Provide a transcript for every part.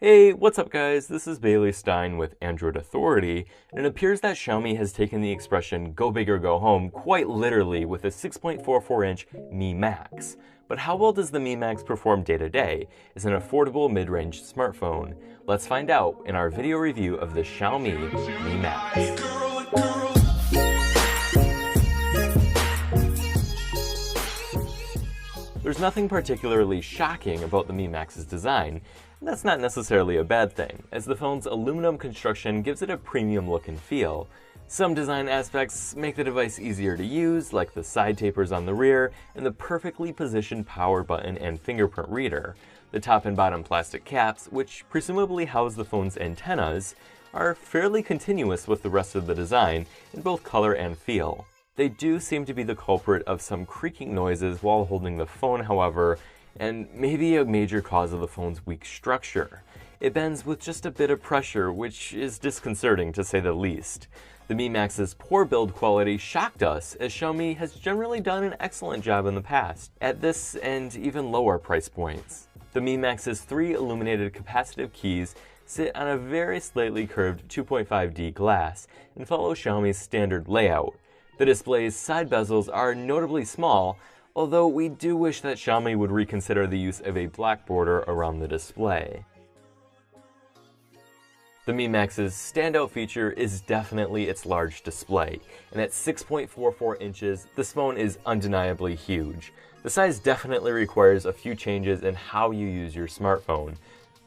Hey, what's up guys? This is Bailey Stein with Android Authority, and it appears that Xiaomi has taken the expression go big or go home quite literally with a 6.44-inch Mi Max. But how well does the Mi Max perform day to day as an affordable mid-range smartphone? Let's find out in our video review of the Xiaomi Mi Max. There's nothing particularly shocking about the Mi Max's design, and that's not necessarily a bad thing, as the phone's aluminum construction gives it a premium look and feel. Some design aspects make the device easier to use, like the side tapers on the rear and the perfectly positioned power button and fingerprint reader. The top and bottom plastic caps, which presumably house the phone's antennas, are fairly continuous with the rest of the design in both color and feel. They do seem to be the culprit of some creaking noises while holding the phone, however, and maybe a major cause of the phone's weak structure. It bends with just a bit of pressure, which is disconcerting to say the least. The Mi Max's poor build quality shocked us, as Xiaomi has generally done an excellent job in the past, at this and even lower price points. The Mi Max's 3 illuminated capacitive keys sit on a very slightly curved 2.5D glass and follow Xiaomi's standard layout. The display's side bezels are notably small, although we do wish that Xiaomi would reconsider the use of a black border around the display. The Mi Max's standout feature is definitely its large display, and at 6.44 inches, this phone is undeniably huge. The size definitely requires a few changes in how you use your smartphone,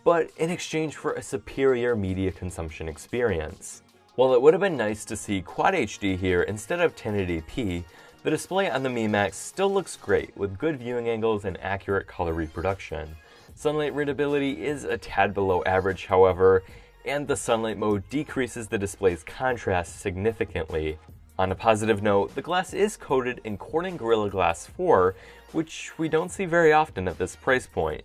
but in exchange for a superior media consumption experience. While it would have been nice to see Quad HD here instead of 1080p, the display on the Mi Max still looks great with good viewing angles and accurate color reproduction. Sunlight readability is a tad below average, however, and the sunlight mode decreases the display's contrast significantly. On a positive note, the glass is coated in Corning Gorilla Glass 4, which we don't see very often at this price point.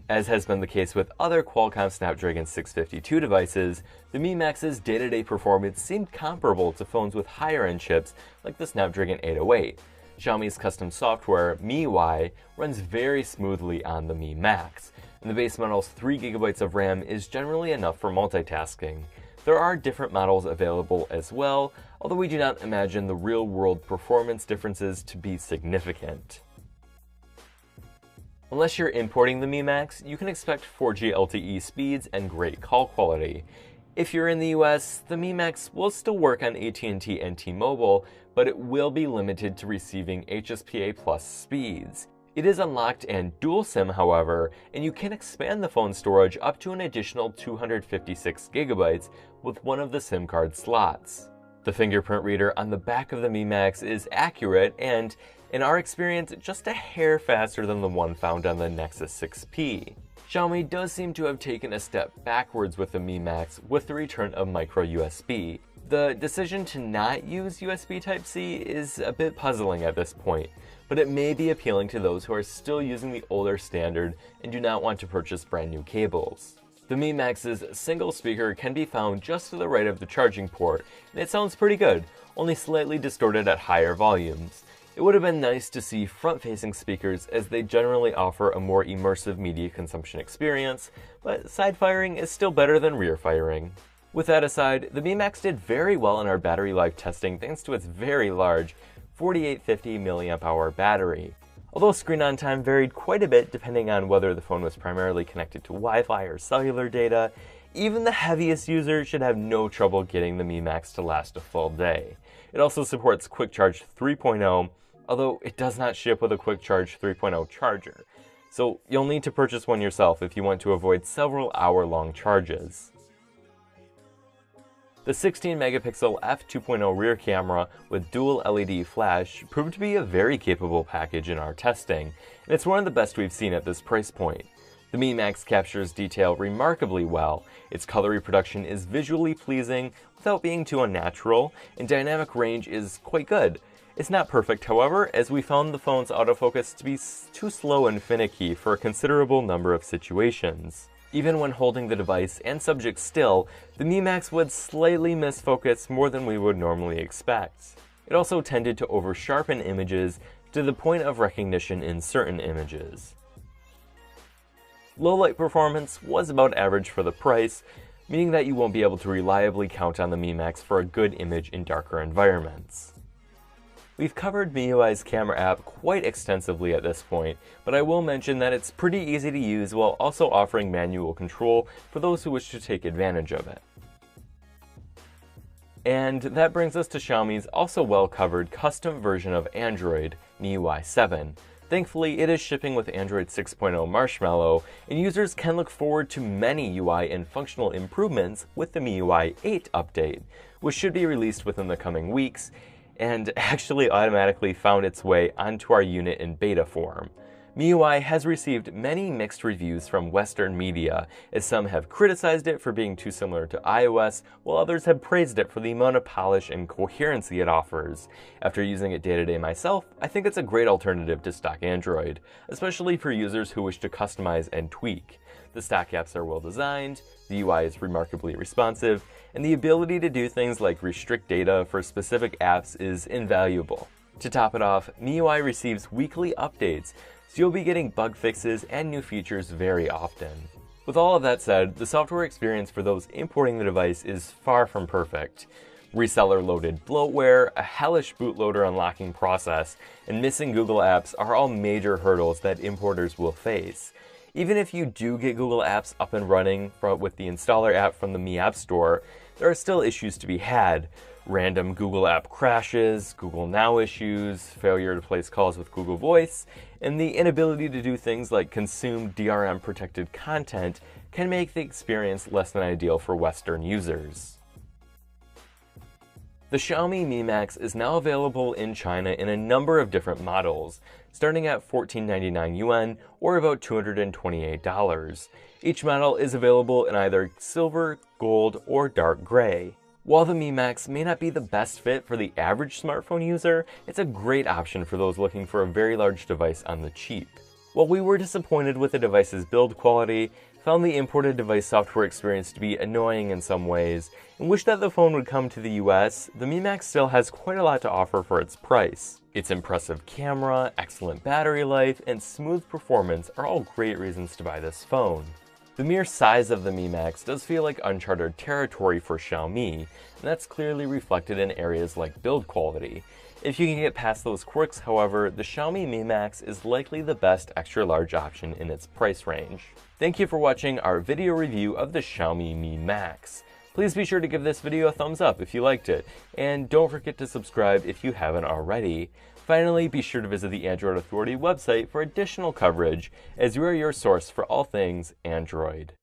As has been the case with other Qualcomm Snapdragon 652 devices, the Mi Max's day-to-day performance seemed comparable to phones with higher-end chips like the Snapdragon 808. Xiaomi's custom software, MIUI, runs very smoothly on the Mi Max, and the base model's 3GB of RAM is generally enough for multitasking. There are different models available as well, although we do not imagine the real-world performance differences to be significant. Unless you're importing the Mi Max, you can expect 4G LTE speeds and great call quality. If you're in the US, the Mi Max will still work on AT&T and T-Mobile, but it will be limited to receiving HSPA Plus speeds. It is unlocked and dual SIM, however, and you can expand the phone storage up to an additional 256GB with one of the SIM card slots. The fingerprint reader on the back of the Mi Max is accurate and, in our experience, just a hair faster than the one found on the Nexus 6P. Xiaomi does seem to have taken a step backwards with the Mi Max with the return of micro USB. The decision to not use USB Type-C is a bit puzzling at this point, but it may be appealing to those who are still using the older standard and do not want to purchase brand new cables. The Mi Max's single speaker can be found just to the right of the charging port, and it sounds pretty good, only slightly distorted at higher volumes. It would have been nice to see front-facing speakers, as they generally offer a more immersive media consumption experience, but side firing is still better than rear firing. With that aside, the Mi Max did very well in our battery life testing thanks to its very large 4850 mAh battery. Although screen on time varied quite a bit depending on whether the phone was primarily connected to Wi-Fi or cellular data, even the heaviest user should have no trouble getting the Mi Max to last a full day. It also supports Quick Charge 3.0, although it does not ship with a Quick Charge 3.0 charger, so you'll need to purchase one yourself if you want to avoid several hour-long charges. The 16-megapixel f2.0 rear camera with dual LED flash proved to be a very capable package in our testing, and it's one of the best we've seen at this price point. The Mi Max captures detail remarkably well, its color reproduction is visually pleasing without being too unnatural, and dynamic range is quite good. It's not perfect, however, as we found the phone's autofocus to be too slow and finicky for a considerable number of situations. Even when holding the device and subject still, the Mi Max would slightly miss focus more than we would normally expect. It also tended to over-sharpen images to the point of recognition in certain images. Low light performance was about average for the price, meaning that you won't be able to reliably count on the Mi Max for a good image in darker environments. We've covered MIUI's camera app quite extensively at this point, but I will mention that it's pretty easy to use while also offering manual control for those who wish to take advantage of it. And that brings us to Xiaomi's also well-covered custom version of Android, MIUI 7. Thankfully, it is shipping with Android 6.0 Marshmallow, and users can look forward to many UI and functional improvements with the MIUI 8 update, which should be released within the coming weeks, and actually automatically found its way onto our unit in beta form. MIUI has received many mixed reviews from Western media, as some have criticized it for being too similar to iOS, while others have praised it for the amount of polish and coherency it offers. After using it day to day myself, I think it's a great alternative to stock Android, especially for users who wish to customize and tweak. The stock apps are well designed, the UI is remarkably responsive, and the ability to do things like restrict data for specific apps is invaluable. To top it off, MIUI receives weekly updates, so you'll be getting bug fixes and new features very often. With all of that said, the software experience for those importing the device is far from perfect. Reseller-loaded bloatware, a hellish bootloader unlocking process, and missing Google apps are all major hurdles that importers will face. Even if you do get Google Apps up and running with the installer app from the Mi App Store, there are still issues to be had. Random Google app crashes, Google Now issues, failure to place calls with Google Voice, and the inability to do things like consume DRM-protected content can make the experience less than ideal for Western users. The Xiaomi Mi Max is now available in China in a number of different models, starting at 1499 yuan or about $228. Each model is available in either silver, gold, or dark gray. While the Mi Max may not be the best fit for the average smartphone user, it's a great option for those looking for a very large device on the cheap. While we were disappointed with the device's build quality, found the imported device software experience to be annoying in some ways, and wish that the phone would come to the US, the Mi Max still has quite a lot to offer for its price. Its impressive camera, excellent battery life, and smooth performance are all great reasons to buy this phone. The mere size of the Mi Max does feel like uncharted territory for Xiaomi, and that's clearly reflected in areas like build quality. If you can get past those quirks, however, the Xiaomi Mi Max is likely the best extra-large option in its price range. Thank you for watching our video review of the Xiaomi Mi Max. Please be sure to give this video a thumbs up if you liked it, and don't forget to subscribe if you haven't already. Finally, be sure to visit the Android Authority website for additional coverage, as we are your source for all things Android.